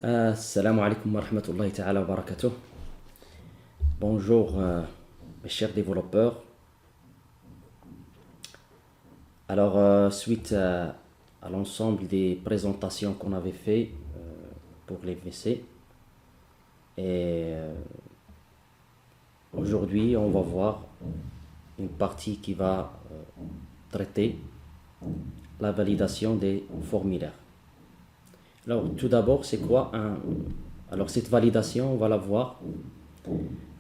Assalamu alaikum wa rahmatullahi ta'ala wa barakatuh. Bonjour mes chers développeurs. Alors suite à l'ensemble des présentations qu'on avait fait pour les VC, et aujourd'hui on va voir une partie qui va traiter la validation des formulaires. Alors, tout d'abord, c'est quoi Alors, cette validation, on va la voir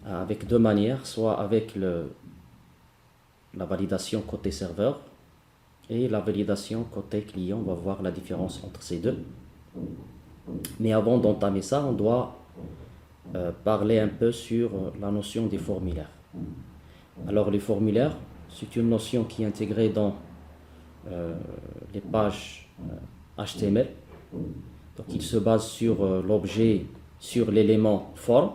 avec deux manières, soit avec la validation côté serveur et la validation côté client. On va voir la différence entre ces deux. Mais avant d'entamer ça, on doit parler un peu sur la notion des formulaires. Alors, les formulaires, c'est une notion qui est intégrée dans les pages HTML. Donc il se base sur l'objet, sur l'élément forme.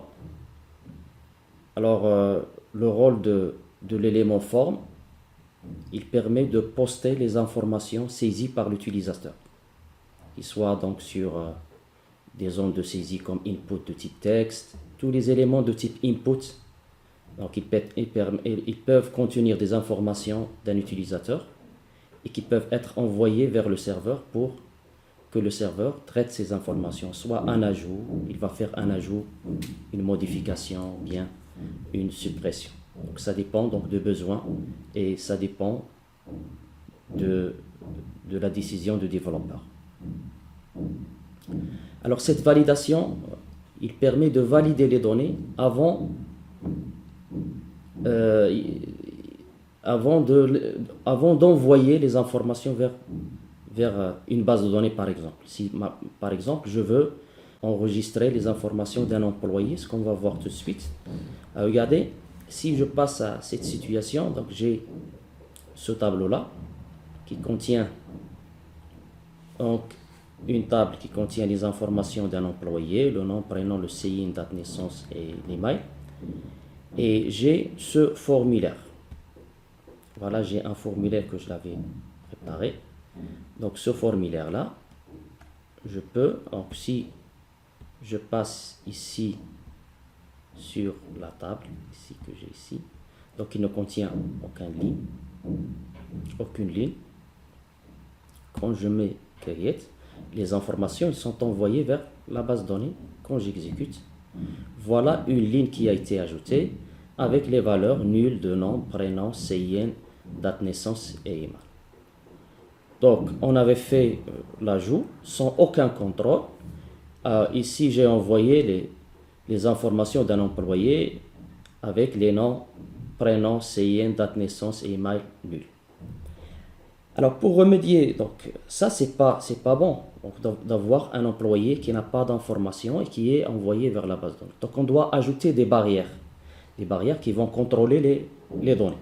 Alors le rôle de l'élément forme, il permet de poster les informations saisies par l'utilisateur. Qu'il soit donc sur des zones de saisie comme input de type texte, tous les éléments de type input. Donc ils peuvent contenir des informations d'un utilisateur et qui peuvent être envoyées vers le serveur pour que le serveur traite ces informations, soit un ajout, il va faire un ajout, une modification, bien une suppression. Donc ça dépend donc de besoins et ça dépend de la décision du développeur. Alors cette validation, il permet de valider les données avant d'envoyer les informations vers une base de données, par exemple. Si, par exemple, je veux enregistrer les informations d'un employé, ce qu'on va voir tout de suite. Regardez, si je passe à cette situation, donc j'ai ce tableau-là qui contient donc une table qui contient les informations d'un employé, le nom, prénom, le CIN, date de naissance et l'email. Et j'ai ce formulaire. Voilà, j'ai un formulaire que je l'avais préparé. Donc ce formulaire-là, je peux, donc si je passe ici sur la table, ici que j'ai ici, donc il ne contient aucune ligne. Quand je mets create, les informations elles sont envoyées vers la base de données quand j'exécute. Voilà une ligne qui a été ajoutée avec les valeurs nul de nom, prénom, CIN, date de naissance et email. Donc, on avait fait l'ajout sans aucun contrôle. Ici, j'ai envoyé les informations d'un employé avec les noms, prénom, CIN, date de naissance et email nul. Alors, pour remédier, donc ça, c'est pas bon d'avoir un employé qui n'a pas d'informations et qui est envoyé vers la base de données. Donc, on doit ajouter des barrières qui vont contrôler les données.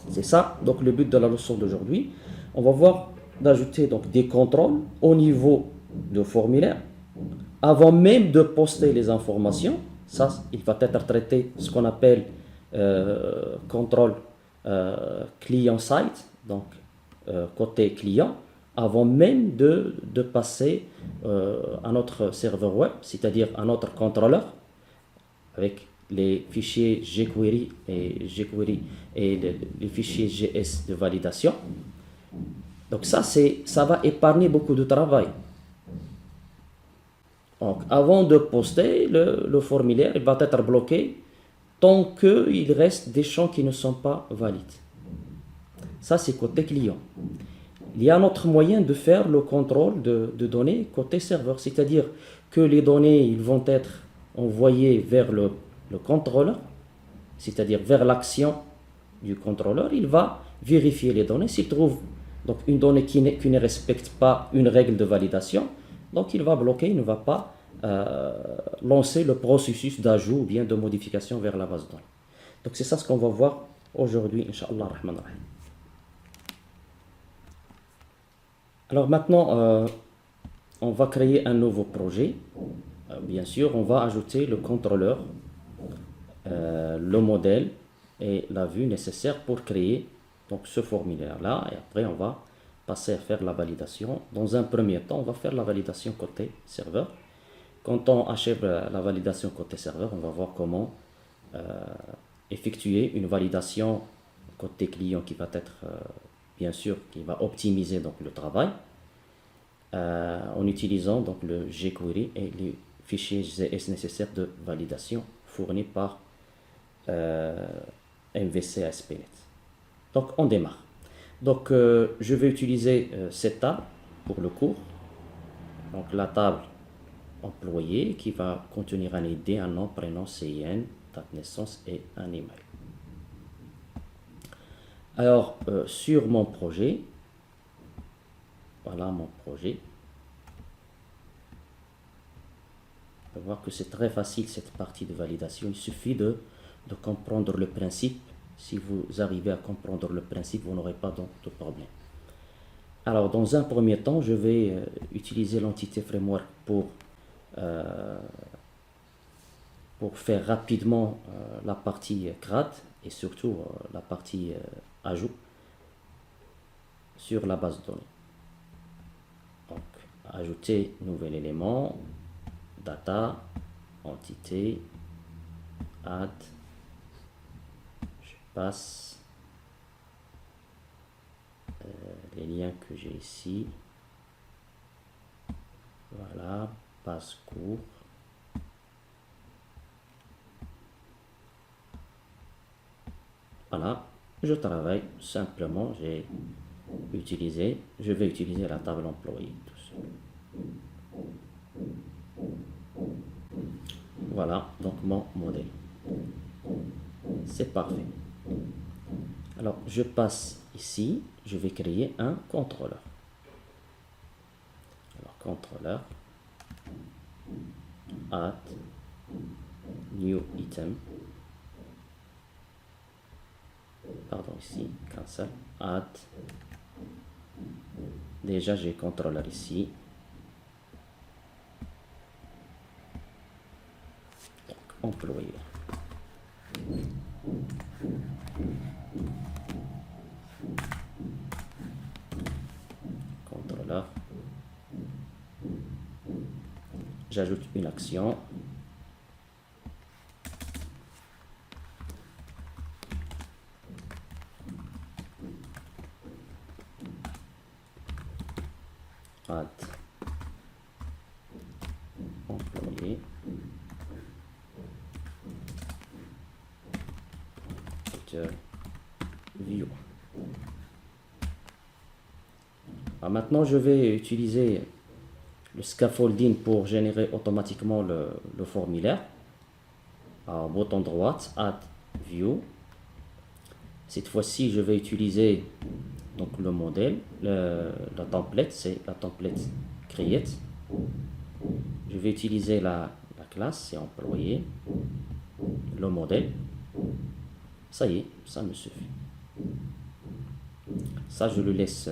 C'est ça, donc le but de la leçon d'aujourd'hui. On va voir d'ajouter donc des contrôles au niveau de formulaire avant même de poster les informations. Ça, il va être traité ce qu'on appelle contrôle client-side, donc côté client, avant même de passer à notre serveur web, c'est-à-dire à notre contrôleur avec les fichiers jQuery et les fichiers JS de validation. Donc ça va épargner beaucoup de travail. Donc avant de poster le formulaire, il va être bloqué tant qu'il reste des champs qui ne sont pas valides. Ça c'est côté client. Il y a un autre moyen de faire le contrôle de données côté serveur, c'est-à-dire que les données ils vont être envoyées vers le contrôleur, c'est-à-dire vers l'action du contrôleur. Il va vérifier les données. S'il trouve donc une donnée qui ne respecte pas une règle de validation, donc il va bloquer, il ne va pas lancer le processus d'ajout ou bien de modification vers la base de données. Donc c'est ça ce qu'on va voir aujourd'hui, Inch'Allah Rahman Rahim. Alors maintenant, on va créer un nouveau projet. Bien sûr, on va ajouter le contrôleur, le modèle et la vue nécessaire pour créer donc ce formulaire-là. Et après, on va passer à faire la validation. Dans un premier temps, on va faire la validation côté serveur. Quand on achève la validation côté serveur, on va voir comment effectuer une validation côté client qui va être, bien sûr, qui va optimiser donc le travail en utilisant donc le jQuery et les fichiers JS nécessaires de validation fournis par MVC ASP.NET. Donc on démarre. Donc je vais utiliser cette table pour le cours. Donc la table employé qui va contenir un ID, un nom, prénom, CIN, date de naissance et un email. Alors sur mon projet, voilà mon projet. On va voir que c'est très facile cette partie de validation. Il suffit de comprendre le principe. Si vous arrivez à comprendre le principe, vous n'aurez pas donc de problème. Alors dans un premier temps, je vais utiliser l'entité framework pour faire rapidement la partie CRAD et surtout la partie ajout sur la base de données. Donc, ajouter nouvel élément, data, entité, add, je passe les liens que j'ai ici. Voilà, passe court. Voilà, je travaille simplement, je vais utiliser la table employée. Voilà, donc mon modèle. C'est parfait. Alors, je passe ici, je vais créer un contrôleur. Alors, contrôleur, add, new item. Pardon, ici, cancel, add. Déjà, j'ai contrôleur ici. Donc, employé. Contrôleur. J'ajoute une action. Add employé. View. Alors maintenant, je vais utiliser le scaffolding pour générer automatiquement le formulaire. Alors, bouton droit, Add View. Cette fois-ci, je vais utiliser donc le modèle, la template, c'est la template create. Je vais utiliser la classe, c'est employé, le modèle. Ça y est, ça me suffit. Ça, je le laisse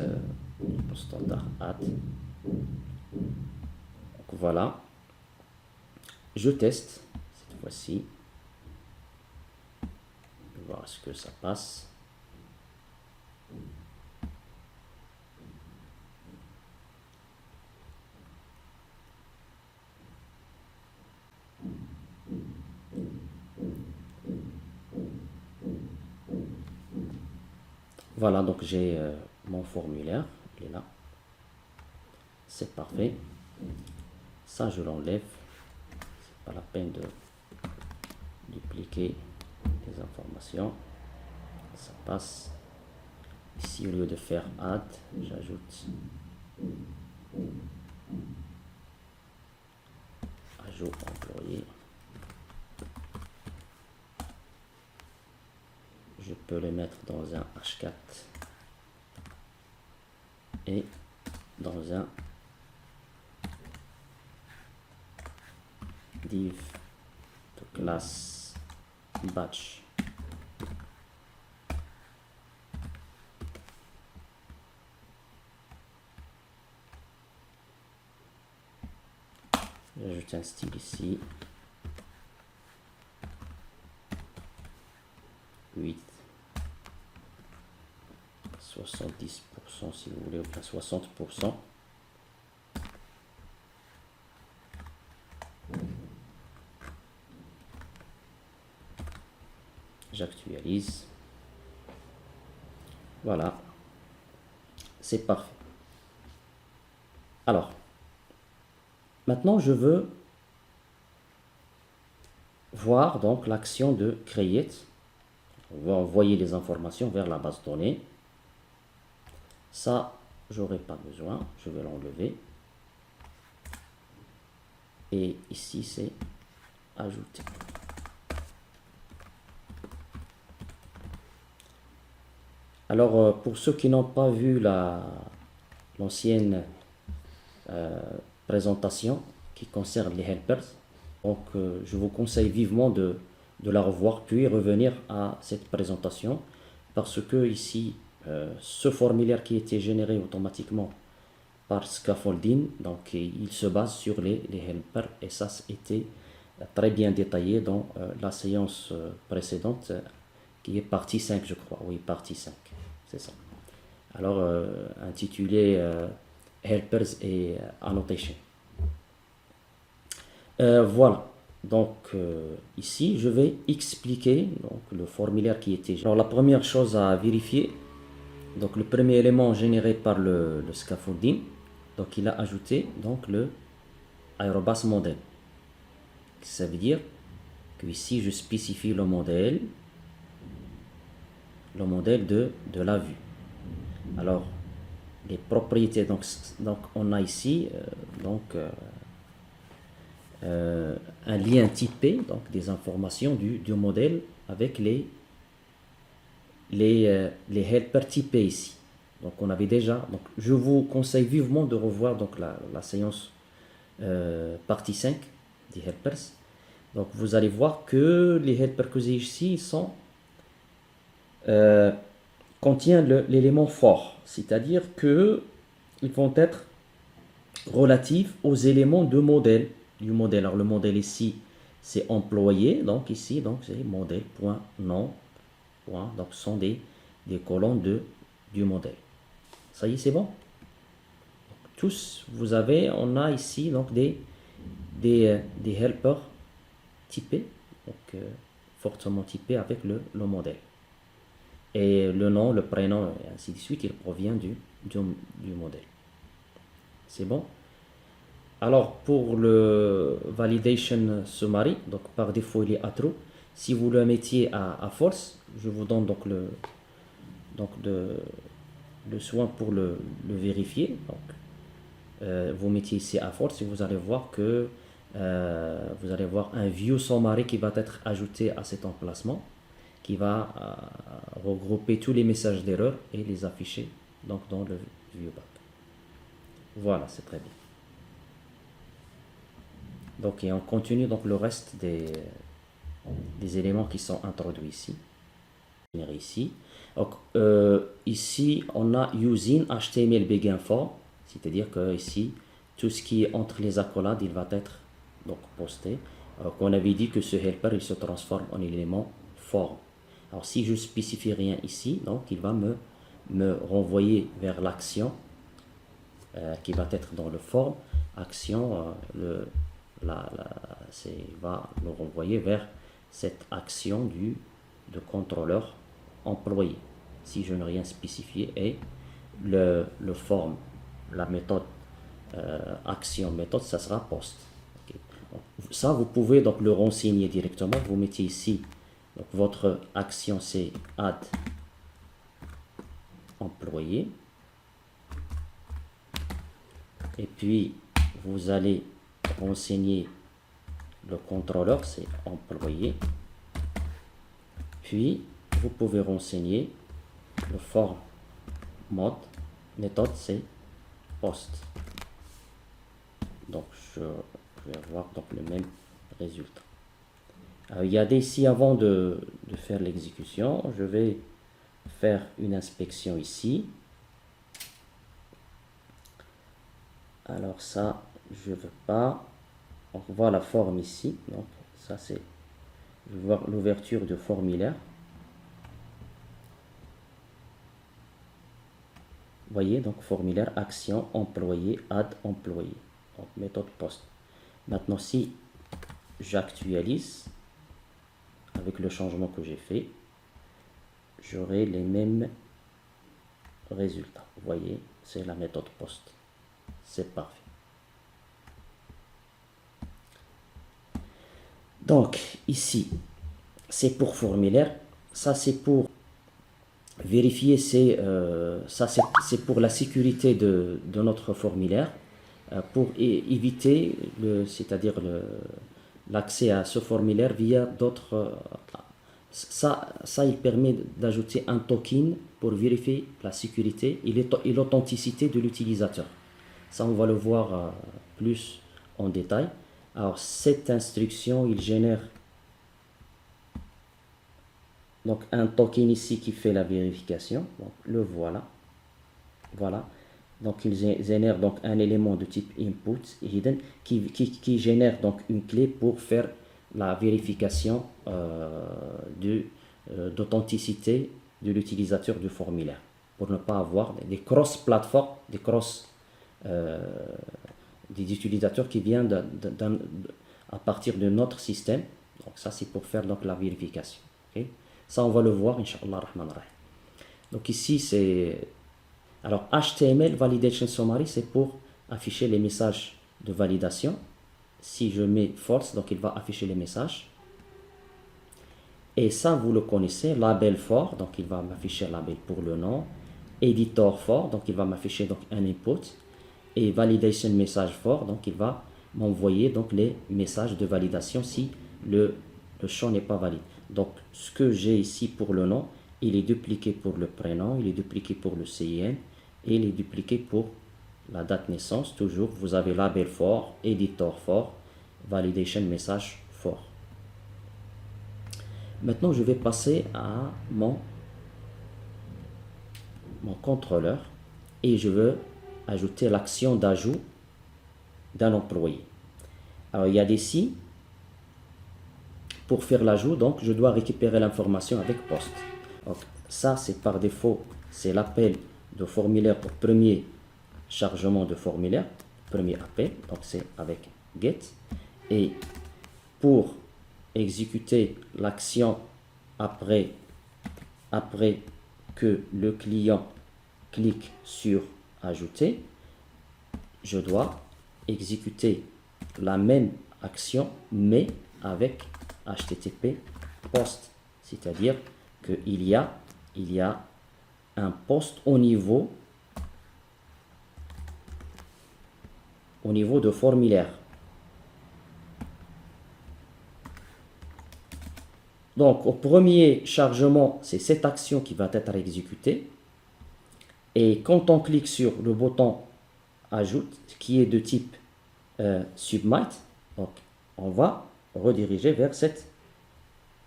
au standard add. Donc voilà. Je teste cette fois-ci. Voir ce que ça passe. Voilà, donc j'ai mon formulaire, il est là. C'est parfait. Ça, je l'enlève. C'est pas la peine de dupliquer les informations. Ça passe. Ici, au lieu de faire add, j'ajoute ajout employé. Je peux le mettre dans un H4 et dans un div to class batch. J'ajoute un style ici. 8, 70% si vous voulez, ou bien 60%. j'actualise. Voilà, c'est parfait. Alors, maintenant je veux voir donc l'action de create. On va envoyer les informations vers la base de données. Ça, j'aurai pas besoin, je vais l'enlever. Et ici, c'est ajouter. Alors, pour ceux qui n'ont pas vu l'ancienne présentation qui concerne les helpers, donc je vous conseille vivement de la revoir, puis revenir à cette présentation, parce que ici, ce formulaire qui était généré automatiquement par scaffolding, donc il se base sur les helpers, et ça était très bien détaillé dans la séance précédente, qui est partie 5, je crois. Oui, partie 5, c'est ça. Alors, intitulé Helpers et Annotation. Voilà. Donc, ici, je vais expliquer donc, le formulaire qui était... Alors, la première chose à vérifier, donc le premier élément généré par le scaffolding, donc il a ajouté donc le Aerobus modèle. Ça veut dire que ici je spécifie le modèle de la vue. Alors les propriétés, donc on a ici un lien typé, donc des informations du modèle avec les helpers typés ici. Donc on avait déjà, donc je vous conseille vivement de revoir donc la séance partie 5 des helpers. Donc vous allez voir que les helpers que j'ai ici contiennent l'élément fort, c'est-à-dire que ils vont être relatifs aux éléments de modèle du modèle. Alors le modèle ici c'est employé, donc ici donc c'est modèle.nom, donc ce sont des colonnes du modèle. Ça y est, c'est bon. Tous, on a ici donc des helpers typés, donc fortement typés avec le modèle. Et le nom, le prénom, et ainsi de suite, il provient du modèle. C'est bon. Alors pour le validation summary, donc par défaut il est à true. Si vous le mettiez à false, je vous donne donc le soin pour le vérifier. Donc vous mettiez ici à false et vous allez voir que vous allez voir un view summary qui va être ajouté à cet emplacement, qui va regrouper tous les messages d'erreur et les afficher donc dans le viewback. Voilà, c'est très bien. Donc, et on continue donc le reste des éléments qui sont introduits ici. Ici, donc, ici on a using HTML begin form, c'est-à-dire que ici tout ce qui est entre les accolades il va être donc posté. Alors qu'on avait dit que ce helper il se transforme en élément form. Alors si je spécifie rien ici, donc il va me renvoyer vers l'action qui va être dans le form. Action, va le renvoyer vers cette action de contrôleur employé. Si je n'ai rien spécifié, et le form, la méthode action méthode, ça sera post. Okay. Donc, ça vous pouvez donc le renseigner directement. Vous mettez ici donc votre action c'est add employé, et puis vous allez renseigner le contrôleur c'est employé, puis vous pouvez renseigner le form mode méthode c'est post. Donc je vais avoir donc le même résultat. Alors, il y a ici avant de faire l'exécution, je vais faire une inspection ici. Alors ça je veux pas. On voit la forme ici, donc ça c'est, je vais voir l'ouverture de formulaire. Vous voyez, donc formulaire, action, employé, add employé, donc méthode post. Maintenant si j'actualise avec le changement que j'ai fait, j'aurai les mêmes résultats. Vous voyez, c'est la méthode POST. C'est parfait. Donc, ici, c'est pour formulaire. Ça, c'est pour vérifier, c'est pour la sécurité de notre formulaire, pour éviter, c'est-à-dire l'accès à ce formulaire via d'autres. Ça, il permet d'ajouter un token pour vérifier la sécurité et l'authenticité de l'utilisateur. Ça, on va le voir plus en détail. Alors, cette instruction, il génère donc un token ici qui fait la vérification. Donc, le voilà. Voilà. Donc, il génère donc un élément de type input hidden qui génère donc une clé pour faire la vérification d'authenticité de l'utilisateur du formulaire, pour ne pas avoir des cross-plateformes, des utilisateurs qui viennent à partir de notre système. Donc ça, c'est pour faire donc la vérification. Okay? Ça, on va le voir, Inch'Allah Rahman Rahim. Donc ici, c'est... Alors, HTML Validation Summary, c'est pour afficher les messages de validation. Si je mets false, donc il va afficher les messages. Et ça, vous le connaissez, label for, donc il va m'afficher label pour le nom. Editor for, donc il va m'afficher donc un input. Et validation message for, donc il va m'envoyer donc les messages de validation si le champ n'est pas valide. Donc, ce que j'ai ici pour le nom, il est dupliqué pour le prénom, il est dupliqué pour le CIN, et il est dupliqué pour la date naissance. Toujours, vous avez label for, editor for, validation message for. Maintenant, je vais passer à mon contrôleur et je veux ajouter l'action d'ajout d'un employé. Alors, il y a des si. Pour faire l'ajout, donc, je dois récupérer l'information avec POST. Donc, ça, c'est par défaut, c'est l'appel de formulaire pour premier chargement de formulaire, premier appel, donc c'est avec GET. Et pour exécuter l'action après que le client clique sur ajouter, je dois exécuter la même action mais avec HTTP POST, c'est-à-dire qu'il y a un POST au niveau de formulaire. Donc, au premier chargement, c'est cette action qui va être exécutée. Et quand on clique sur le bouton Ajoute, qui est de type Submit, donc on va rediriger vers cette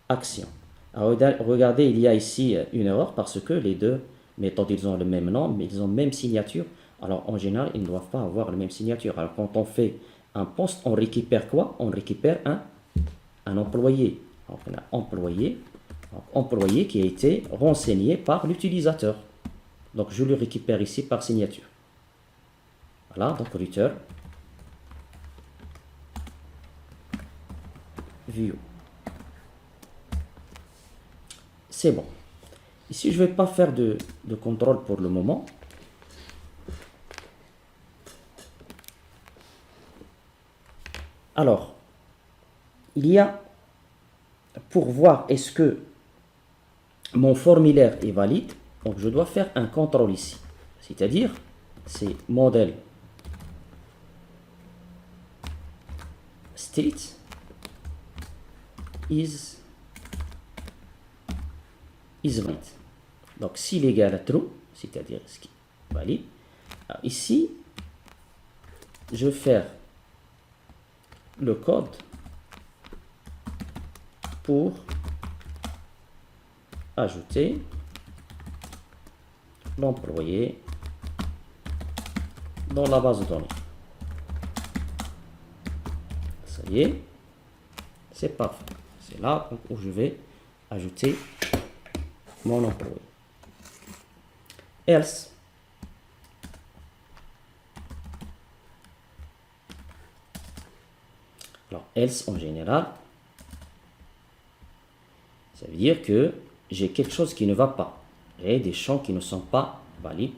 action. Alors, regardez, il y a ici une erreur parce que les deux méthodes, ils ont le même nom, mais ils ont la même signature. Alors, en général, ils ne doivent pas avoir la même signature. Alors, quand on fait un poste, on récupère quoi? On récupère un employé. Donc, on a employé qui a été renseigné par l'utilisateur. Donc, je le récupère ici par signature. Voilà, donc return view. C'est bon. Ici, je ne vais pas faire de contrôle pour le moment. Alors, il y a, pour voir est-ce que mon formulaire est valide, donc je dois faire un contrôle ici. C'est-à-dire, c'est modèle state is valid. Donc, s'il est égal à true, c'est-à-dire ce qui est valide, alors ici, je vais faire le code pour ajouter l'employé dans la base de données. Ça y est, c'est parfait. C'est là où je vais ajouter mon employé. Else, alors else en général, ça veut dire que j'ai quelque chose qui ne va pas. J'ai des champs qui ne sont pas valides.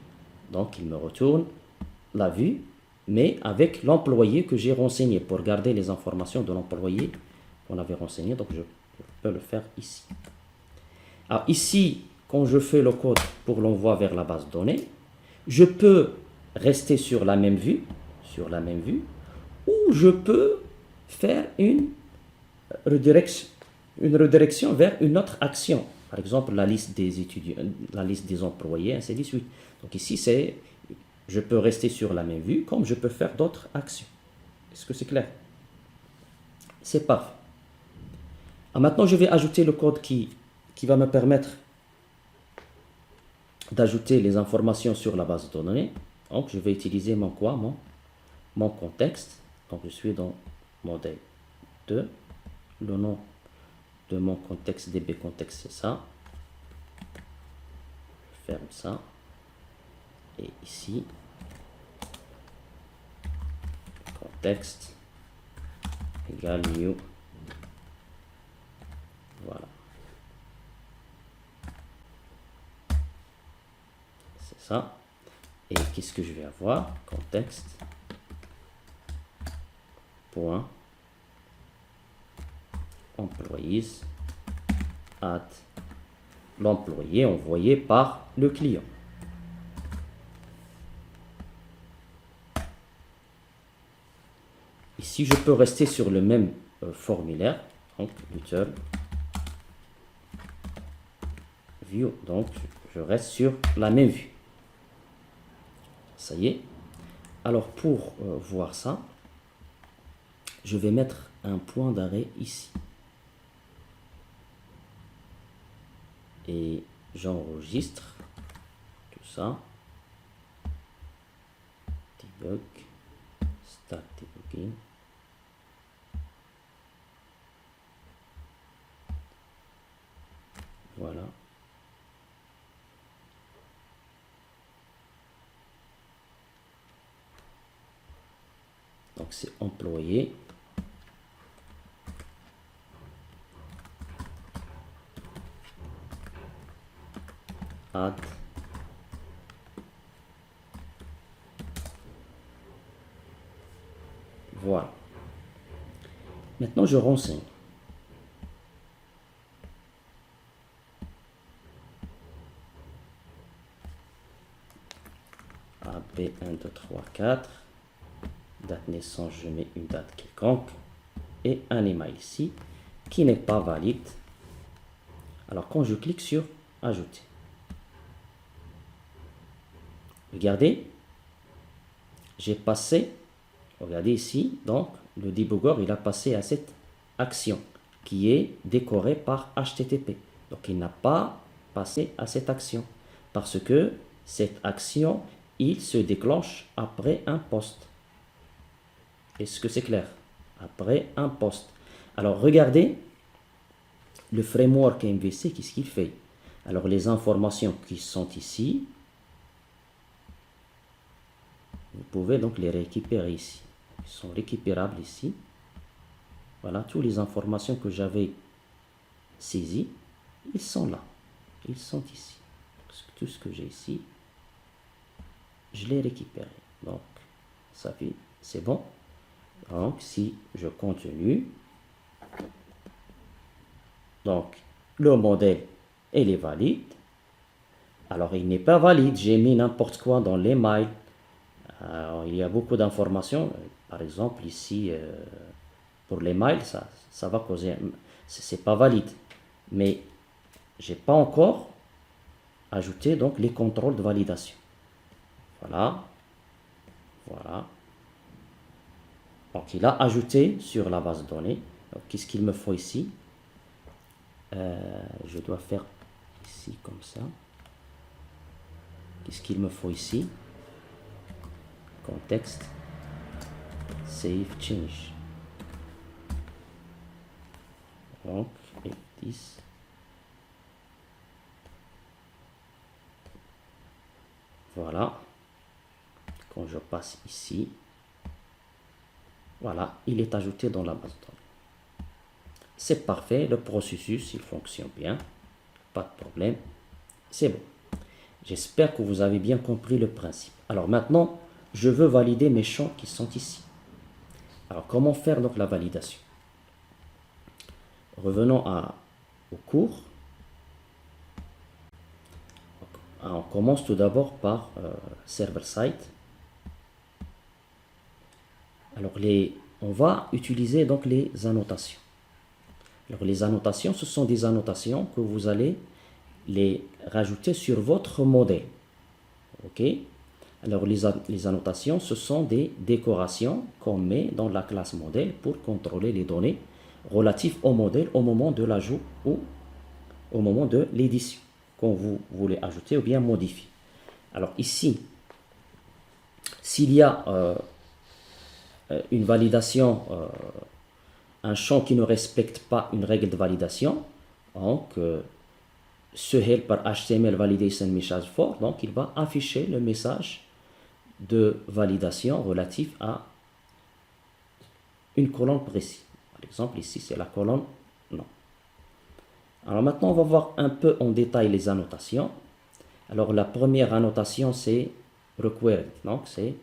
Donc, il me retourne la vue, mais avec l'employé que j'ai renseigné pour garder les informations de l'employé qu'on avait renseigné. Donc, je peux le faire ici. Alors, ici, quand je fais le code pour l'envoi vers la base de données, je peux rester sur la même vue, ou je peux faire une redirection vers une autre action. Par exemple, la liste des étudiants, la liste des employés, ainsi de suite. Donc ici, je peux rester sur la même vue, comme je peux faire d'autres actions. Est-ce que c'est clair? C'est parfait. Alors maintenant, je vais ajouter le code qui va me permettre d'ajouter les informations sur la base de données. Donc, je vais utiliser mon contexte. Donc, je suis dans modèle 2. Le nom de mon contexte, DB contexte, c'est ça. Je ferme ça. Et ici, contexte égale new. Voilà. C'est ça. Et qu'est-ce que je vais avoir? Contexte. Point. Employees. At l'employé envoyé par le client. Ici, je peux rester sur le même formulaire. Donc, util view. Donc, je reste sur la même vue. Ça y est. Alors, pour voir ça, je vais mettre un point d'arrêt ici. Et j'enregistre tout ça. Debug. Start debugging. Voilà. Donc c'est employé. Add. Voilà. Maintenant je renseigne. AB 1, 2, 3, 4. Date naissance, je mets une date quelconque. Et un email ici qui n'est pas valide. Alors quand je clique sur ajouter. Regardez, j'ai passé, regardez ici, donc le debugger il a passé à cette action qui est décorée par HTTP. Donc il n'a pas passé à cette action parce que cette action il se déclenche après un post. Est-ce que c'est clair? Après un post. Alors regardez le framework MVC, qu'est-ce qu'il fait? Alors les informations qui sont ici, vous pouvez donc les récupérer ici. Ils sont récupérables ici. Voilà, toutes les informations que j'avais saisies, ils sont là. Ils sont ici. Tout ce que j'ai ici, je l'ai récupéré. Donc, ça fait, c'est bon. Donc, si je continue, donc, le modèle, il est valide. Alors, il n'est pas valide. J'ai mis n'importe quoi dans les mails. Il y a beaucoup d'informations. Par exemple, ici, pour les mails, ça va causer... C'est pas valide. Mais j'ai pas encore ajouté donc les contrôles de validation. Voilà. Voilà. Donc, il a ajouté sur la base de données. Qu'est-ce qu'il me faut ici? Je dois faire ici comme ça. Qu'est-ce qu'il me faut ici? Contexte. Save change. Donc, F10. Voilà. Quand je passe ici, voilà, il est ajouté dans la base de données. C'est parfait, le processus, il fonctionne bien. pas de problème. C'est bon. J'espère que vous avez bien compris le principe. Alors maintenant, je veux valider mes champs qui sont ici. Alors comment faire donc la validation? Revenons au cours. On commence tout d'abord par server-side. Alors on va utiliser donc les annotations. Alors les annotations, ce sont des annotations que vous allez les rajouter sur votre modèle. Ok? Alors les annotations, ce sont des décorations qu'on met dans la classe modèle pour contrôler les données relatives au modèle au moment de l'ajout ou au moment de l'édition quand vous voulez ajouter ou bien modifier. Alors ici, s'il y a une validation, un champ qui ne respecte pas une règle de validation, donc ce helper HTML validation message for, donc il va afficher le message de validation relatif à une colonne précise. Par exemple, ici, c'est la colonne non. Alors maintenant, on va voir un peu en détail les annotations. Alors la première annotation, c'est required, donc c'est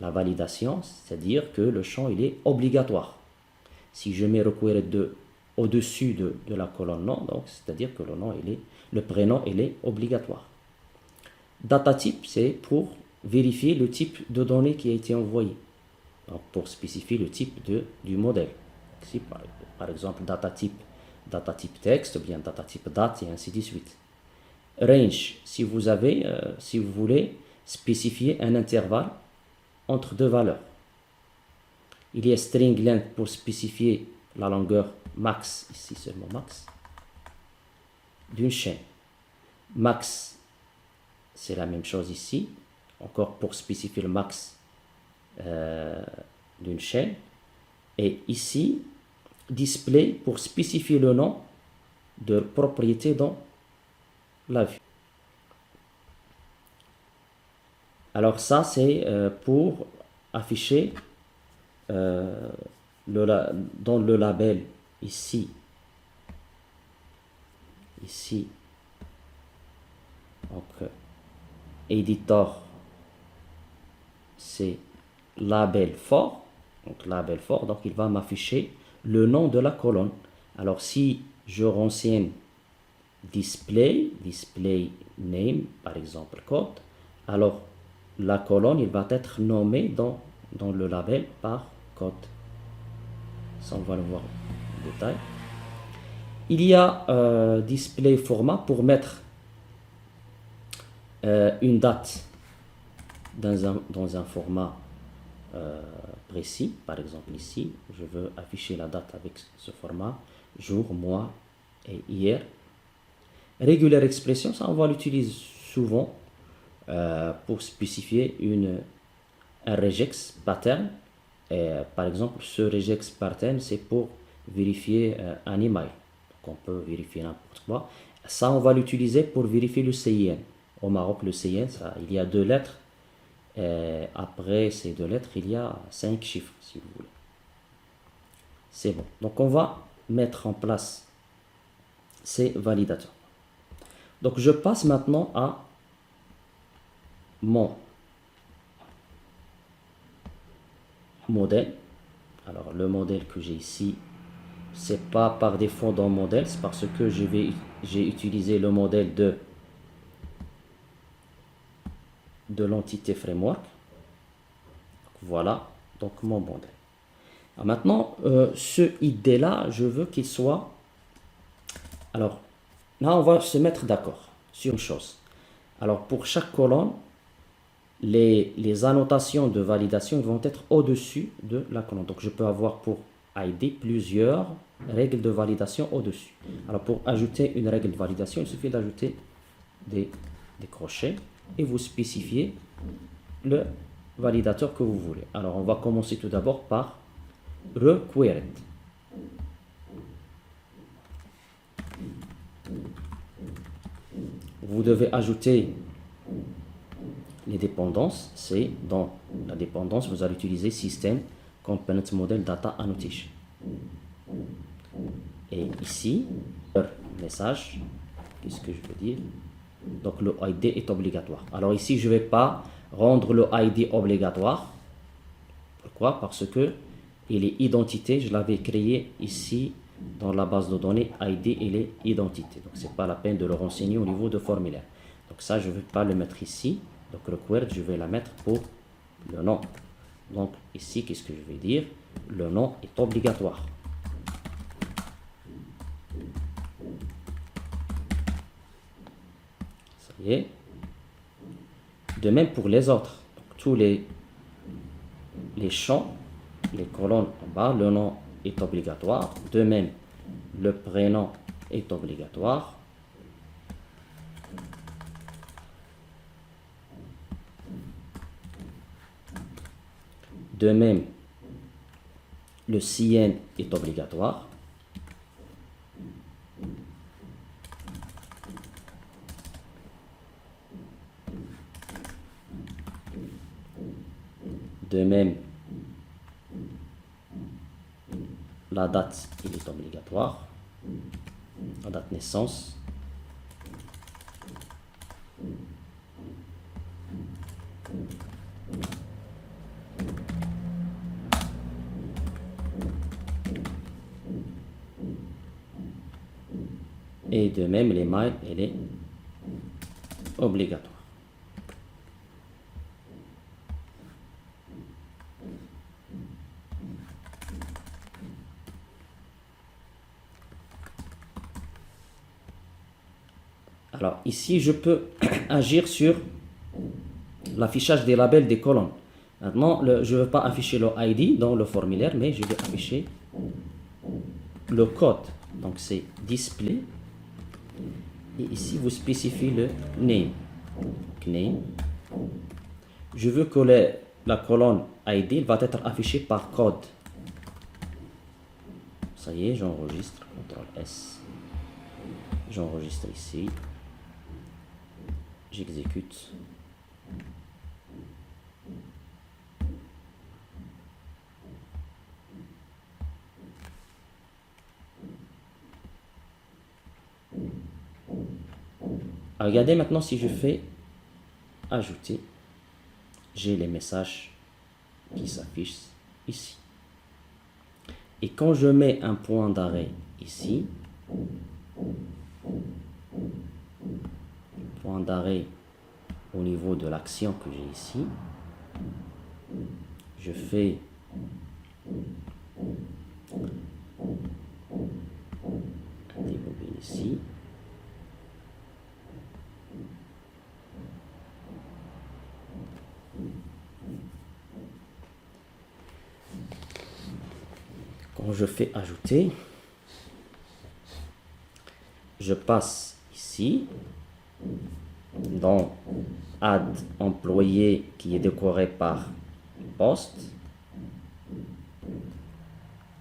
la validation, c'est-à-dire que le champ, il est obligatoire. Si je mets required au-dessus de la colonne non, donc c'est-à-dire que le prénom, il est obligatoire. Data type, c'est pour vérifier le type de données qui a été envoyé. Donc pour spécifier le type du modèle. Ici, par exemple, data type texte, ou bien data type date, et ainsi de suite. Range, si vous voulez spécifier un intervalle entre deux valeurs. Il y a string length pour spécifier la longueur max, ici seulement max, d'une chaîne. Max, c'est la même chose ici, encore pour spécifier le max d'une chaîne. Et ici, display pour spécifier le nom de propriété dans la vue. Alors ça, c'est pour afficher dans le label ici, donc editor, c'est label fort, donc il va m'afficher le nom de la colonne. Alors si je renseigne display name, par exemple code, alors la colonne, il va être nommée dans le label par code. Ça, on va le voir en détail. Il y a display format pour mettre une date dans un format précis. Par exemple ici, je veux afficher la date avec ce format, jour, mois et hier. Regular expression, ça on va l'utiliser souvent pour spécifier un regex pattern. Par exemple, ce regex pattern, c'est pour vérifier un email. Donc on peut vérifier n'importe quoi. Ça, on va l'utiliser pour vérifier le CIN. Au Maroc, le CIN, il y a 2 lettres. Après ces 2 lettres, il y a 5 chiffres, si vous voulez. C'est bon. Donc, on va mettre en place ces validateurs. Donc, je passe maintenant à mon modèle. Alors, le modèle que j'ai ici, c'est pas par défaut dans modèle, c'est parce que j'ai utilisé le modèle de l'entité framework. Voilà, donc mon modèle. Alors maintenant, ce ID là, je veux qu'il soit... Alors, là, on va se mettre d'accord sur une chose. Alors, pour chaque colonne, les annotations de validation vont être au-dessus de la colonne. Donc, je peux avoir pour ID plusieurs règles de validation au-dessus. Alors, pour ajouter une règle de validation, il suffit d'ajouter des crochets et vous spécifiez le validateur que vous voulez. Alors, on va commencer tout d'abord par required. Vous devez ajouter les dépendances. C'est dans la dépendance, vous allez utiliser System Component Model Data Annotation. Et ici, message qu'est-ce que je veux dire? Donc le ID est obligatoire. Alors ici, je ne vais pas rendre le ID obligatoire. Pourquoi? Parce que il est identité, je l'avais créé ici dans la base de données ID et les identités. Donc c'est pas la peine de le renseigner au niveau de formulaire. Donc ça, je ne vais pas le mettre ici. Donc required, je vais la mettre pour le nom. Donc ici, qu'est-ce que je vais dire? Le nom est obligatoire. Ça y est. De même pour les autres. Donc, tous les champs, les colonnes en bas, le nom est obligatoire. De même, le prénom est obligatoire. De même, le CN est obligatoire. De même, la date, il est obligatoire. La date naissance. Et de même, l'email, elle est obligatoire. Alors ici, je peux agir sur l'affichage des labels des colonnes. Maintenant, je ne veux pas afficher le ID dans le formulaire, mais je vais afficher le code. Donc c'est display. Et ici, vous spécifiez le name. Donc, name. Je veux que la colonne ID va être affichée par code. Ça y est, j'enregistre. CTRL S. J'enregistre ici. J'exécute. Regardez maintenant si je fais ajouter, j'ai les messages qui s'affichent ici. Et quand je mets un point d'arrêt ici, point d'arrêt au niveau de l'action que j'ai ici, je fais un débobine ici. Quand je fais ajouter, je passe ici dans add employé qui est décoré par poste.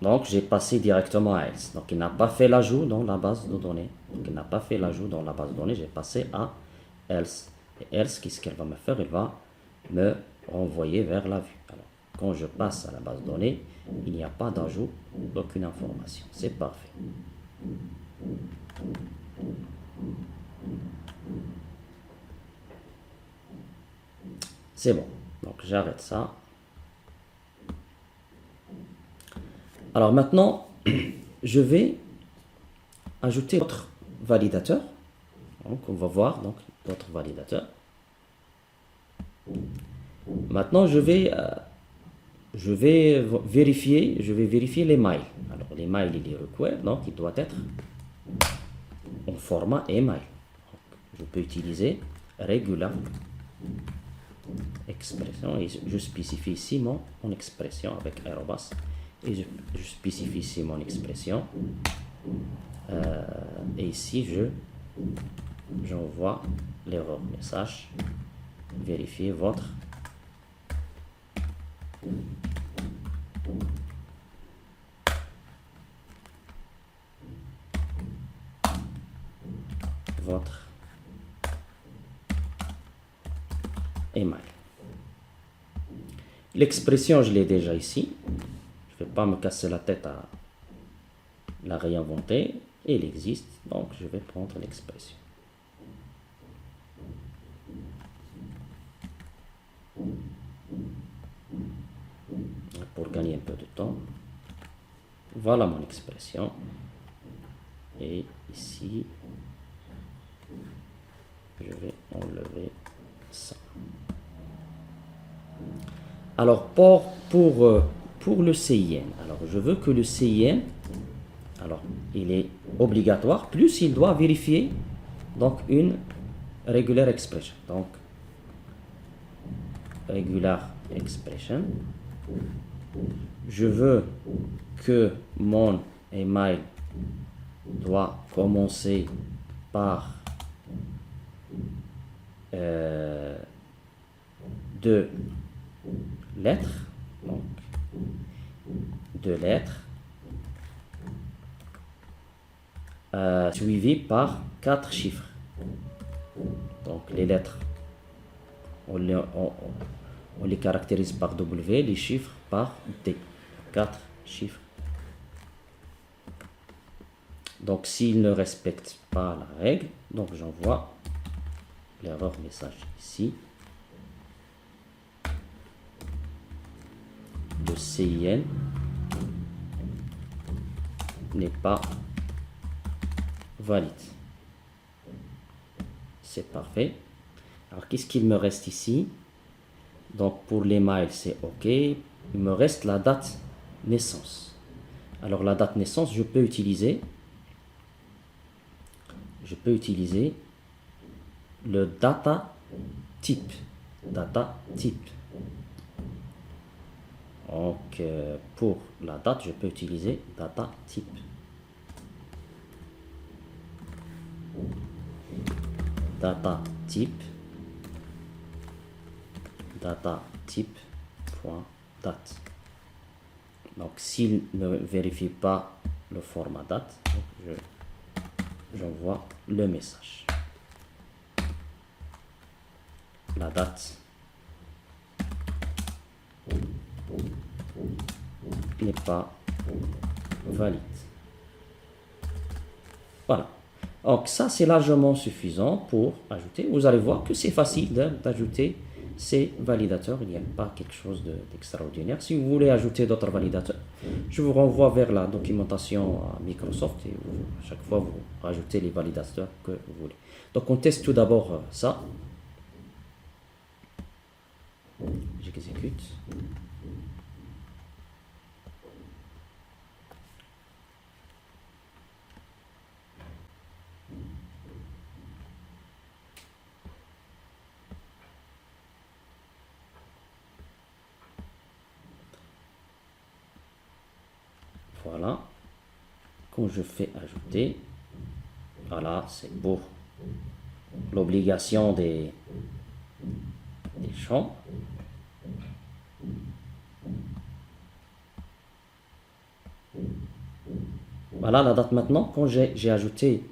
Donc j'ai passé directement à else. Donc il n'a pas fait l'ajout dans la base de données. Donc il n'a pas fait l'ajout dans la base de données. J'ai passé à else. Et else, qu'est-ce qu'elle va me faire? Elle va me renvoyer vers la vue. Alors, quand je passe à la base de données, il n'y a pas d'ajout d'aucune information. C'est parfait. C'est bon. Donc j'arrête ça. Alors maintenant, je vais ajouter d'autres validateurs. Donc on va voir donc d'autres validateurs. Maintenant je vais vérifier les mails. Alors les mails il est required, donc il doit être en format email. Je peux utiliser regular expression et je spécifie ici mon expression avec arrobas et je spécifie ici mon expression et ici j'envoie l'erreur message, vérifiez votre email. L'expression, je l'ai déjà ici. Je ne vais pas me casser la tête à la réinventer. Elle existe, donc je vais prendre l'expression. gagner un peu de temps. Voilà mon expression. Et ici, je vais enlever ça. Alors, pour le CIN, alors je veux que le CIN, alors il est obligatoire, plus il doit vérifier donc une regular expression. Donc, regular expression. Je veux que mon email doit commencer par deux lettres, donc deux lettres suivies par 4 chiffres. Donc les lettres, on les caractérise par W, les chiffres par D. 4 chiffres. Donc s'il ne respecte pas la règle, donc j'envoie l'erreur message ici. Le CIN n'est pas valide. C'est parfait. Alors qu'est-ce qu'il me reste ici? Donc pour les mails c'est OK. Il me reste la date naissance. Alors la date naissance, je peux utiliser le data type. Data type. Donc pour la date, je peux utiliser data type. Data type. Data type point date. Donc s'il ne vérifie pas le format date, j'envoie le message. La date n'est pas valide. Voilà. Donc ça c'est largement suffisant pour ajouter. Vous allez voir que c'est facile d'ajouter ces validateurs. Il n'y a pas quelque chose d'extraordinaire. Si vous voulez ajouter d'autres validateurs, je vous renvoie vers la documentation à Microsoft et chaque fois vous rajoutez les validateurs que vous voulez. Donc on teste tout d'abord ça. J'exécute. Voilà. Quand je fais ajouter, voilà, c'est pour l'obligation des champs. Voilà la date maintenant. Quand j'ai ajouté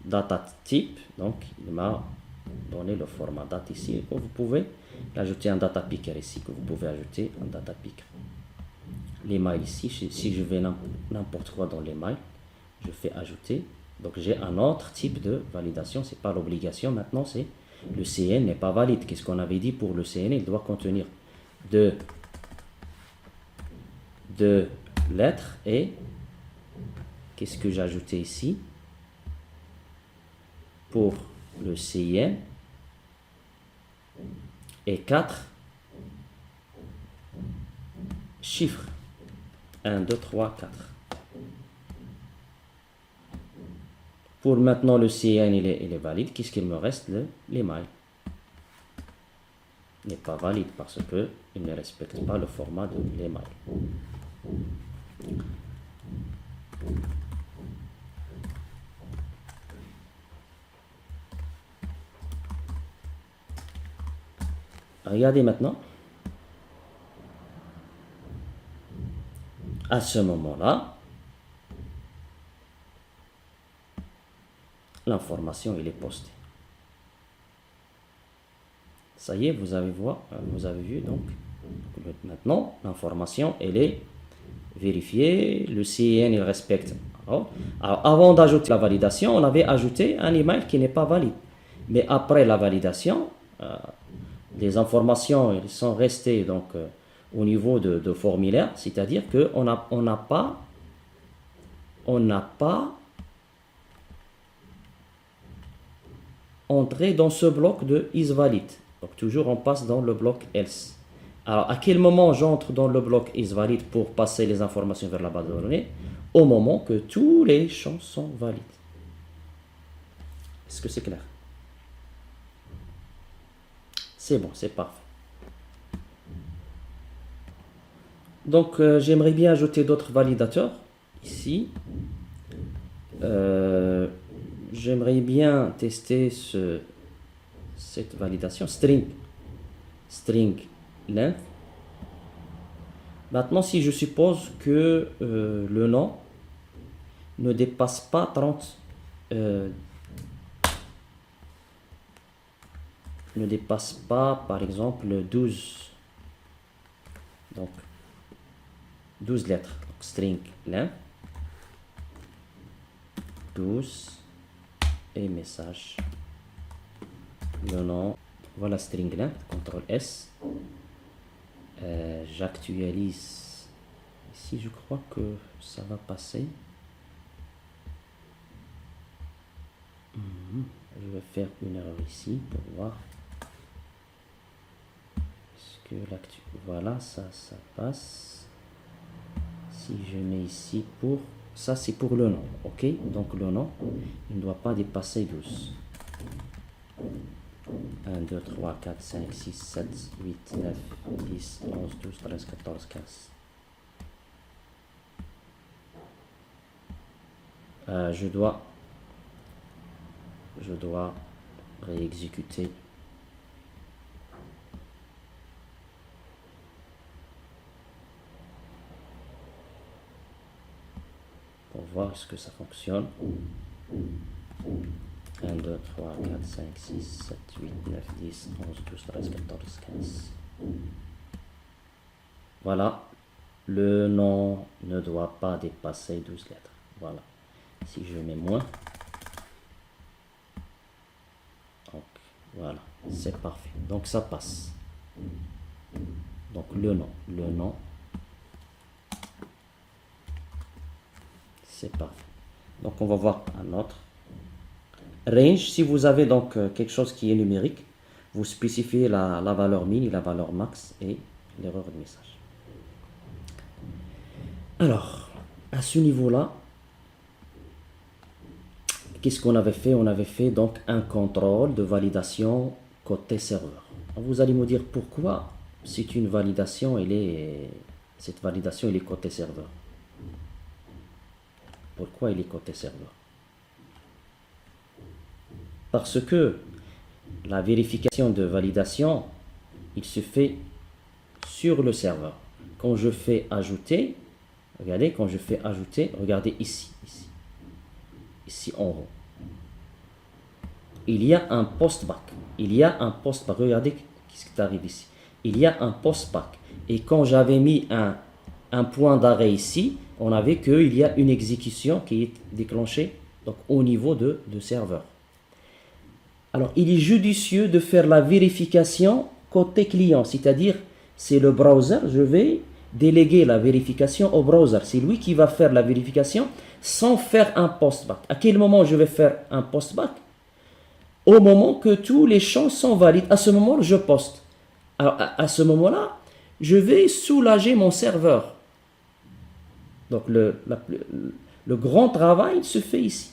data type, donc il m'a donné le format date ici. Vous pouvez ajouter un data picker ici, que vous pouvez ajouter un data picker. Les mails ici, si je vais n'importe quoi dans les mails, je fais ajouter. Donc j'ai un autre type de validation, c'est pas l'obligation. Maintenant c'est le CN n'est pas valide. Qu'est-ce qu'on avait dit pour le CN? Il doit contenir deux lettres et qu'est-ce que j'ai ajouté ici pour le CN et 4 chiffres. 1, 2, 3, 4. Pour maintenant le CN il est valide. Qu'est-ce qu'il me reste? L'email n'est pas valide parce que il ne respecte pas le format de l'email. Regardez maintenant. À ce moment-là, l'information elle est postée. Ça y est, vous avez vu donc maintenant l'information elle est vérifiée, le CIN il respecte. Alors, avant d'ajouter la validation, on avait ajouté un email qui n'est pas valide. Mais après la validation, les informations elles sont restées donc au niveau de formulaire, c'est-à-dire qu'on n'a pas entré dans ce bloc de isValid. Donc toujours on passe dans le bloc else. Alors à quel moment j'entre dans le bloc isValid pour passer les informations vers la base de données? Au moment que tous les champs sont valides. Est-ce que c'est clair? C'est bon, c'est parfait. Donc j'aimerais bien ajouter d'autres validateurs ici. J'aimerais bien tester cette validation string length. Maintenant, si je suppose que le nom ne dépasse pas 30, ne dépasse pas par exemple 12, donc 12 lettres, donc string length 12 et message, le nom, voilà string length, CTRL S. J'actualise ici, je crois que ça va passer. Je vais faire une erreur ici pour voir. Est-ce que voilà, ça passe. Si je mets ici pour ça, c'est pour le nom, ok? Donc le nom, il ne doit pas dépasser 12. 1, 2, 3, 4, 5, 6, 7, 8, 9, 10, 11, 12, 13, 14, 15. Je dois réexécuter. Pour voir est-ce que ça fonctionne. 1, 2, 3, 4, 5, 6, 7, 8, 9, 10, 11, 12, 13, 14, 15. Voilà. Le nom ne doit pas dépasser 12 lettres. Voilà. Si je mets moins. Donc, voilà. C'est parfait. Donc, ça passe. Donc, le nom. C'est parfait. Donc, on va voir un autre. Range, si vous avez donc quelque chose qui est numérique, vous spécifiez la valeur min et la valeur max et l'erreur de message. Alors, à ce niveau-là, qu'est-ce qu'on avait fait? On avait fait donc un contrôle de validation côté serveur. Vous allez me dire pourquoi c'est une validation, cette validation elle est côté serveur. Pourquoi elle est côté serveur? Parce que la vérification de validation, il se fait sur le serveur. Quand je fais ajouter, regardez, regardez ici en haut. Il y a un postback. Regardez ce qui arrive ici. Il y a un postback. Et quand j'avais mis un point d'arrêt ici, on avait qu'il y a une exécution qui est déclenchée donc, au niveau de serveur. Alors, il est judicieux de faire la vérification côté client, c'est-à-dire, c'est le browser, je vais déléguer la vérification au browser. C'est lui qui va faire la vérification sans faire un postback. À quel moment je vais faire un postback? Au moment que tous les champs sont valides. À ce moment, je poste. Alors, à ce moment-là, je vais soulager mon serveur. Donc, le grand travail se fait ici.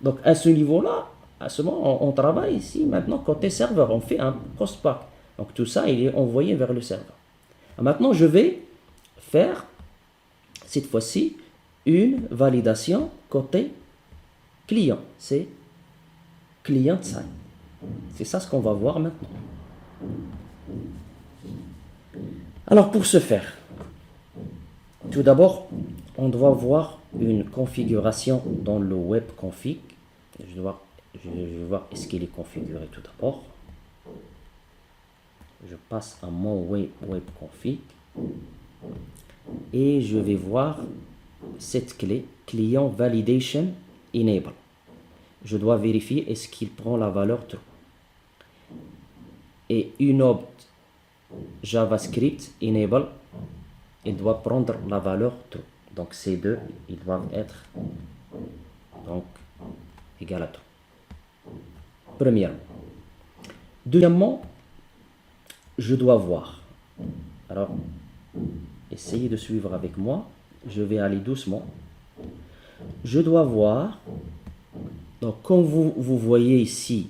Donc, à ce niveau-là, à ce moment, on travaille ici, maintenant, côté serveur. On fait un postback. Donc, tout ça, il est envoyé vers le serveur. Alors, maintenant, je vais faire, cette fois-ci, une validation côté client. C'est client-side. C'est ça ce qu'on va voir maintenant. Alors, pour ce faire, tout d'abord, on doit voir une configuration dans le web config. Je vais voir est-ce qu'il est configuré tout d'abord. Je passe à mon web config et je vais voir cette clé client validation enable. Je dois vérifier est-ce qu'il prend la valeur true. Et une JavaScript enable, il doit prendre la valeur true. Donc ces deux, ils doivent être donc égal à true. Premièrement. Deuxièmement, je dois voir. Alors, essayez de suivre avec moi. Je vais aller doucement. Je dois voir. Donc, comme vous voyez ici,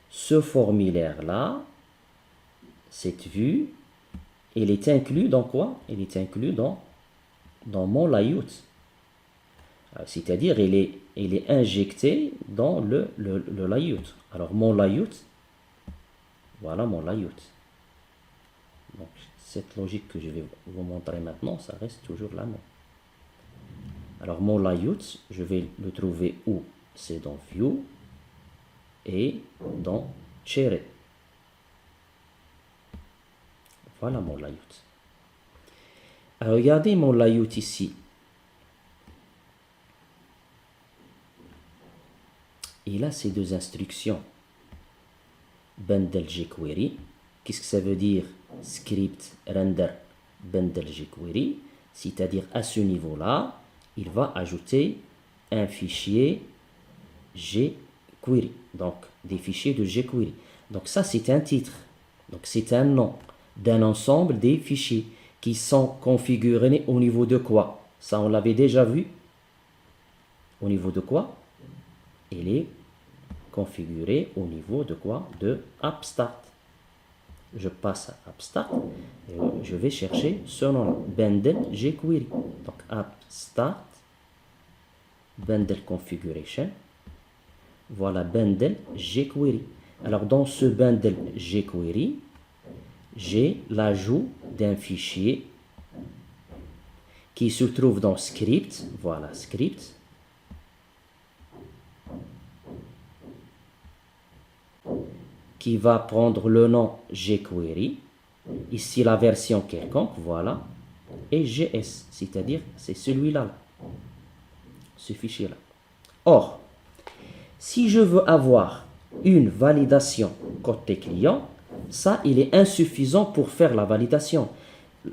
ce formulaire-là, cette vue, il est inclus dans quoi? Il est inclus dans mon layout. C'est-à-dire, il est injecté dans le layout. Alors, mon layout, voilà mon layout. Donc, cette logique que je vais vous montrer maintenant, ça reste toujours la même. Alors, mon layout, je vais le trouver où? C'est dans View et dans Cherry. Voilà mon layout. Alors, regardez mon layout ici. Il a ces deux instructions. Bundle jQuery. Qu'est-ce que ça veut dire? Script render bundle jQuery. C'est-à-dire à ce niveau-là, il va ajouter un fichier jQuery. Donc, des fichiers de jQuery. Donc, ça, c'est un titre. Donc, c'est un nom d'un ensemble des fichiers qui sont configurés au niveau de quoi? Ça, on l'avait déjà vu. Au niveau de quoi? Il est configuré au niveau de quoi? De AppStart. Je passe à AppStart et je vais chercher ce nom-là, Bundle jQuery. Donc, AppStart, Bundle Configuration. Voilà, Bundle jQuery. Alors, dans ce Bundle jQuery, j'ai l'ajout d'un fichier qui se trouve dans Script. Voilà, Script. Qui va prendre le nom jQuery, ici la version quelconque, voilà, et JS, c'est-à-dire c'est celui-là, ce fichier-là. Or, si je veux avoir une validation côté client, ça, il est insuffisant pour faire la validation.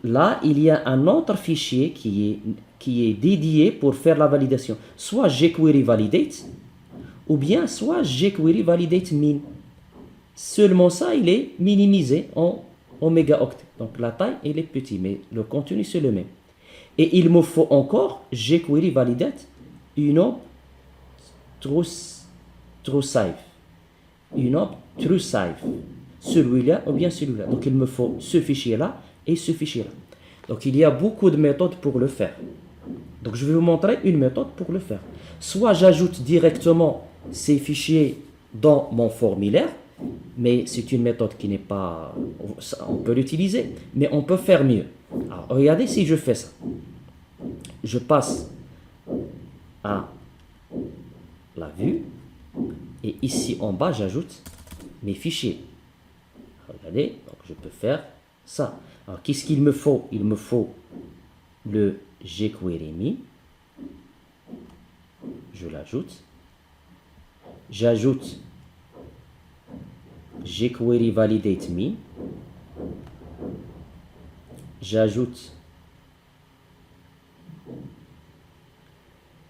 Là, il y a un autre fichier qui est dédié pour faire la validation, soit jQuery validate, ou bien soit jQuery validate min. Seulement ça, il est minimisé en mégaoctets. Donc la taille, elle est petite, mais le contenu, c'est le même. Et il me faut encore jQuery validate une TrueSafe. Une TrueSafe. Celui-là ou bien celui-là. Donc il me faut ce fichier-là et ce fichier-là. Donc il y a beaucoup de méthodes pour le faire. Donc je vais vous montrer une méthode pour le faire. Soit j'ajoute directement ces fichiers dans mon formulaire, mais c'est une méthode qui n'est pas... On peut l'utiliser, mais on peut faire mieux. Alors, regardez si je fais ça. Je passe à la vue, et ici en bas, j'ajoute mes fichiers. Regardez, donc je peux faire ça. Alors, qu'est-ce qu'il me faut? Il me faut le jQuery. Je l'ajoute. J'ajoute jQuery validate me. J'ajoute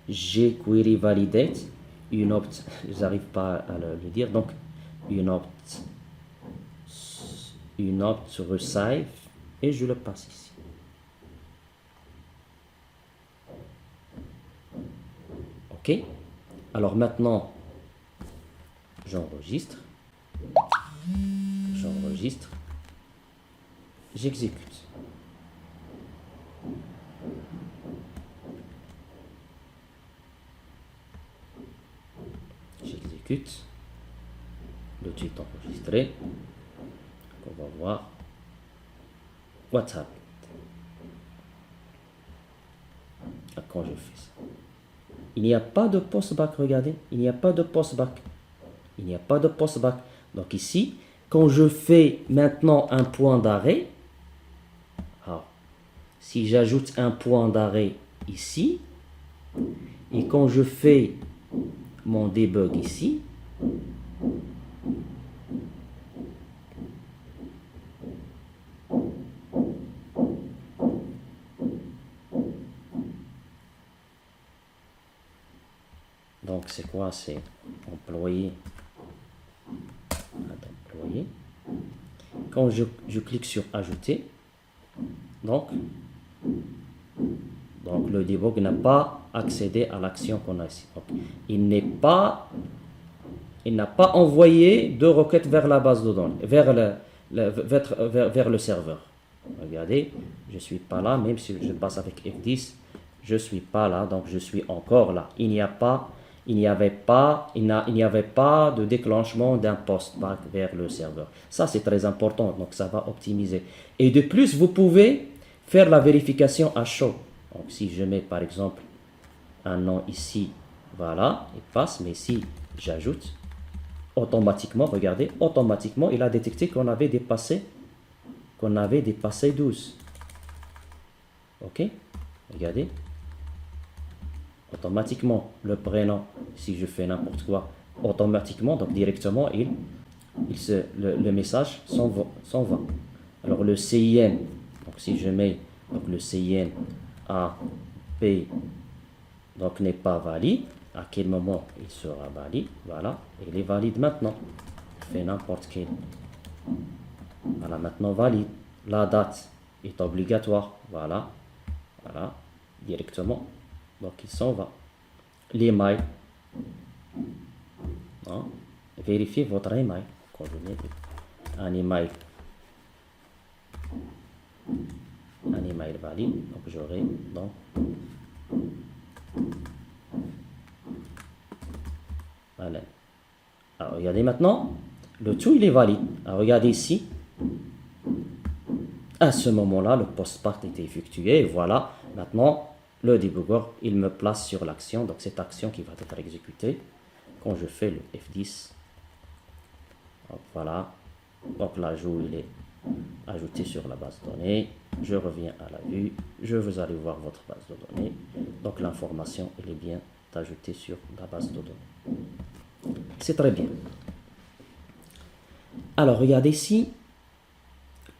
jQuery validate une opt, je n'arrive pas à le dire, donc une opt receive et je le passe ici. Ok, alors maintenant j'enregistre, j'exécute. J'exécute. Le tweet enregistré. On va voir what's happened. Quand je fais ça. Il n'y a pas de postback, regardez. Il n'y a pas de postback. Il n'y a pas de postback. Donc ici, quand je fais maintenant un point d'arrêt, si j'ajoute un point d'arrêt ici, et quand je fais mon debug ici, Donc c'est quoi? C'est employé. Employé. Quand je clique sur ajouter, donc le debug n'a pas accédé à l'action qu'on a ici. Donc, il n'a pas envoyé de requête vers la base de données, vers le serveur. Regardez, je ne suis pas là, même si je passe avec F10, je ne suis pas là, donc je suis encore là. Il n'y avait pas de déclenchement d'un post back vers le serveur. Ça, c'est très important, donc ça va optimiser. Et de plus, vous pouvez faire la vérification à chaud. Donc, si je mets par exemple un nom ici, voilà, il passe, mais si j'ajoute, automatiquement, regardez, automatiquement, il a détecté qu'on avait dépassé 12. Ok, regardez, automatiquement, le prénom, si je fais n'importe quoi, automatiquement, donc directement, le message s'en va. Alors le CIN, donc si je mets donc le CIN A, P, donc n'est pas valide, à quel moment il sera valide? Voilà, il est valide maintenant. Je fais n'importe quel. Voilà, maintenant valide. La date est obligatoire. Voilà, directement. Donc il s'en va. L'email. Hein? Vérifiez votre email. Quand je mets un email valide, donc j'aurai donc voilà. Alors regardez maintenant, le tout il est valide. Alors regardez ici. À ce moment-là, le post-part était effectué. Et voilà, maintenant, le debugger, il me place sur l'action. Donc, cette action qui va être exécutée quand je fais le F10. Donc, voilà. Donc, l'ajout, il est ajouté sur la base de données. Je reviens à la vue. Vous allez voir votre base de données. Donc, l'information, elle est bien ajoutée sur la base de données. C'est très bien. Alors, regardez ici.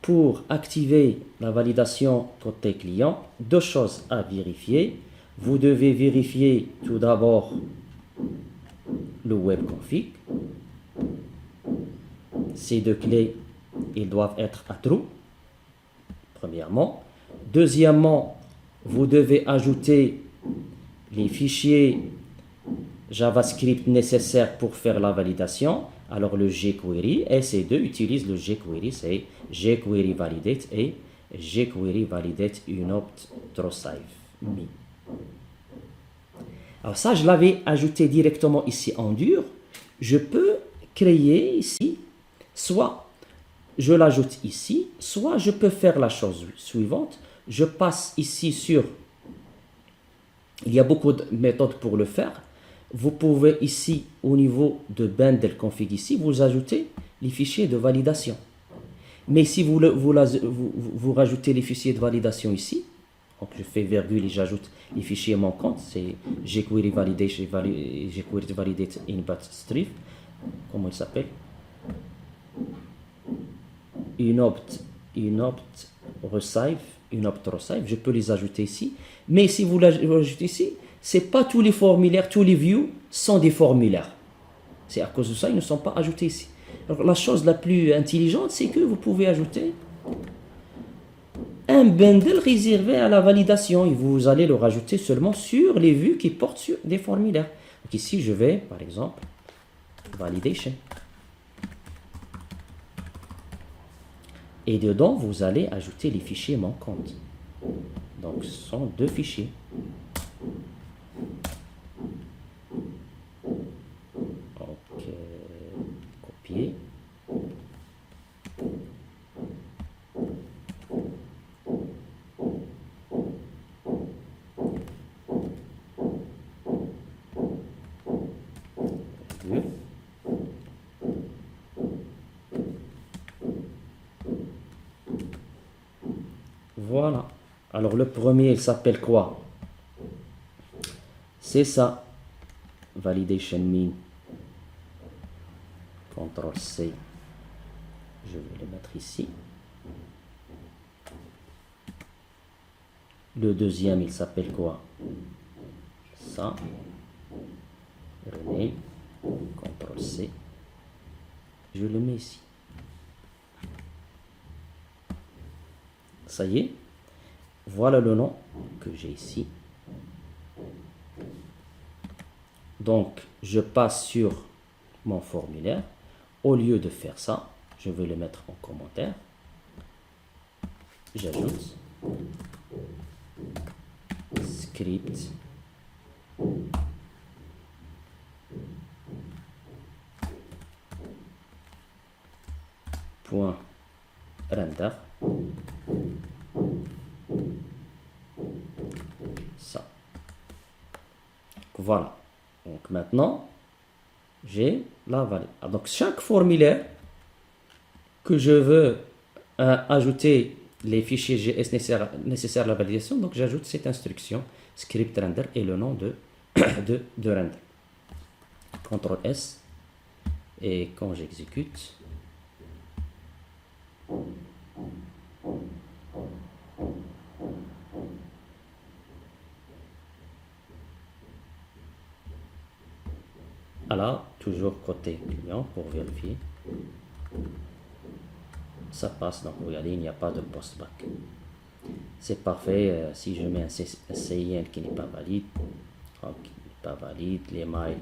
Pour activer la validation côté client, deux choses à vérifier. Vous devez vérifier tout d'abord le web config. Ces deux clés, ils doivent être à true, premièrement. Deuxièmement, vous devez ajouter les fichiers JavaScript nécessaires pour faire la validation. Alors le jQuery, et ces deux utilisent le jQuery, c'est jQuery validate et jQuery validate unopt trosave me. Alors ça, je l'avais ajouté directement ici en dur. Je peux créer ici, soit je l'ajoute ici, soit je peux faire la chose suivante. Je passe ici sur, il y a beaucoup de méthodes pour le faire. Vous pouvez ici, au niveau de bundle config ici, vous ajoutez les fichiers de validation. Mais si vous rajoutez les fichiers de validation ici, donc je fais virgule et j'ajoute les fichiers manquants, c'est jQuery validation, jQuery validate input stream, comment il s'appelle? Unopt receive, je peux les ajouter ici. Mais si vous l'ajoutez ici, c'est pas tous les formulaires, tous les views sont des formulaires. C'est à cause de ça, ils ne sont pas ajoutés ici. Alors, la chose la plus intelligente, c'est que vous pouvez ajouter un bundle réservé à la validation et vous allez le rajouter seulement sur les vues qui portent sur des formulaires. Donc ici, je vais, par exemple, validation. Et dedans, vous allez ajouter les fichiers manquants. Donc, ce sont deux fichiers. Donc, copier. Voilà. Alors le premier, il s'appelle quoi? C'est ça. Validation mean. CTRL C. Je vais le mettre ici. Le deuxième, il s'appelle quoi? Ça. rename, CTRL C, je le mets ici. Ça y est, voilà le nom que j'ai ici. Donc, je passe sur mon formulaire. Au lieu de faire ça, je vais le mettre en commentaire. J'ajoute script point render ça. Voilà. Donc maintenant, j'ai la valide. Donc chaque formulaire que je veux ajouter les fichiers GS nécessaires à la validation, donc j'ajoute cette instruction script render et le nom de render. CTRL S, et quand j'exécute, alors toujours côté client pour vérifier, ça passe. Donc regardez, il n'y a pas de post-back. C'est parfait. Si je mets un CIN qui n'est pas valide, les mails,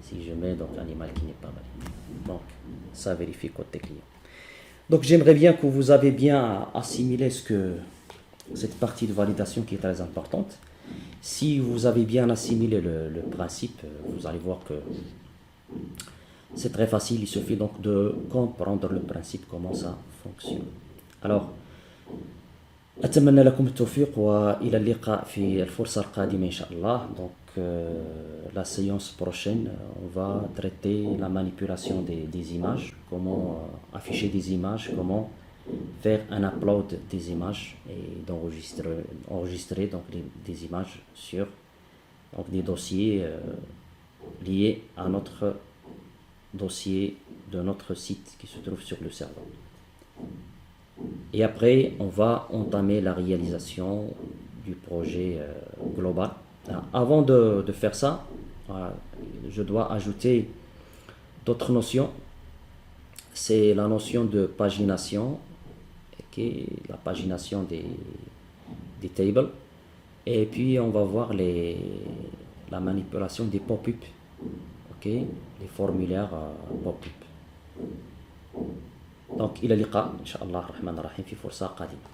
si je mets donc un email qui n'est pas valide, donc ça vérifie côté client. Donc j'aimerais bien que vous avez bien assimilé cette partie de validation qui est très importante. Si vous avez bien assimilé le principe, vous allez voir que c'est très facile. Il suffit donc de comprendre le principe, comment ça fonctionne. Alors, أتمنى لكم التوفيق وإلى اللقاء في الفرصة القادمة إن شاء الله. Donc la séance prochaine, on va traiter la manipulation des images, comment afficher des images, comment faire un upload des images et d'enregistrer donc des images sur donc des dossiers liés à notre dossier de notre site qui se trouve sur le serveur. Et après, on va entamer la réalisation du projet global. Alors, avant de faire ça, je dois ajouter d'autres notions. C'est la notion de pagination, qui est la pagination des tables. Et puis, on va voir la manipulation des pop-up, les formulaires pop-up. Donc, إلى اللقاء إن شاء الله الرحمن الرحيم في فرصة قادمة.